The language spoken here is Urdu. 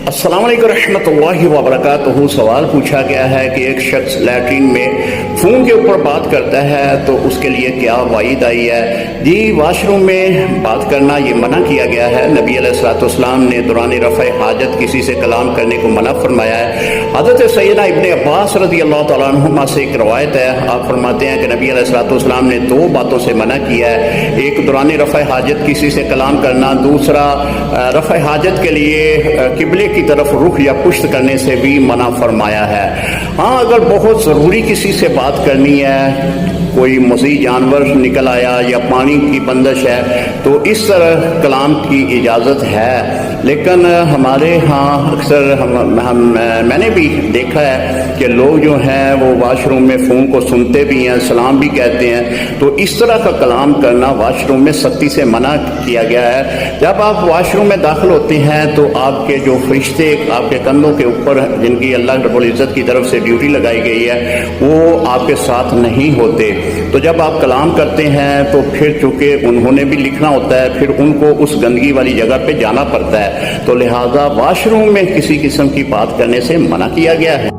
السلام علیکم رحمۃ اللہ وبرکاتہ۔ سوال پوچھا گیا ہے کہ ایک شخص لیٹرین میں فون کے اوپر بات کرتا ہے تو اس کے لیے کیا وعید آئی ہے؟ جی، واش روم میں بات کرنا یہ منع کیا گیا ہے۔ نبی علیہ الصلوۃ والسلام نے دوران رفع حاجت کسی سے کلام کرنے کو منع فرمایا ہے۔ حضرت سیدنا ابن عباس رضی اللہ تعالیٰ عنہما سے ایک روایت ہے، آپ فرماتے ہیں کہ نبی علیہ الصلوۃ والسلام نے دو باتوں سے منع کیا ہے، ایک دوران رفع حاجت کسی سے کلام کرنا، دوسرا رفع حاجت کے لیے قبلے کی طرف رخ یا پشت کرنے سے بھی منع فرمایا ہے۔ ہاں، اگر بہت ضروری کسی سے بات کرنی ہے، کوئی مزید جانور نکل آیا یا پانی کی بندش ہے، تو اس طرح کلام کی اجازت ہے۔ لیکن ہمارے ہاں اکثر میں نے بھی دیکھا ہے کہ لوگ جو ہیں وہ واش روم میں فون کو سنتے بھی ہیں، سلام بھی کہتے ہیں، تو اس طرح کا کلام کرنا واش روم میں سختی سے منع کیا گیا ہے۔ جب آپ واش روم میں داخل ہوتے ہیں تو آپ کے جو فرشتے آپ کے کندھوں کے اوپر، جن کی اللہ رب العزت کی طرف سے ڈیوٹی لگائی گئی ہے، وہ آپ کے ساتھ نہیں ہوتے۔ تو جب آپ کلام کرتے ہیں تو پھر چونکہ انہوں نے بھی لکھنا ہوتا ہے، پھر ان کو اس گندگی والی جگہ پہ جانا پڑتا ہے، تو لہٰذا واش روم میں کسی قسم کی بات کرنے سے منع کیا گیا ہے۔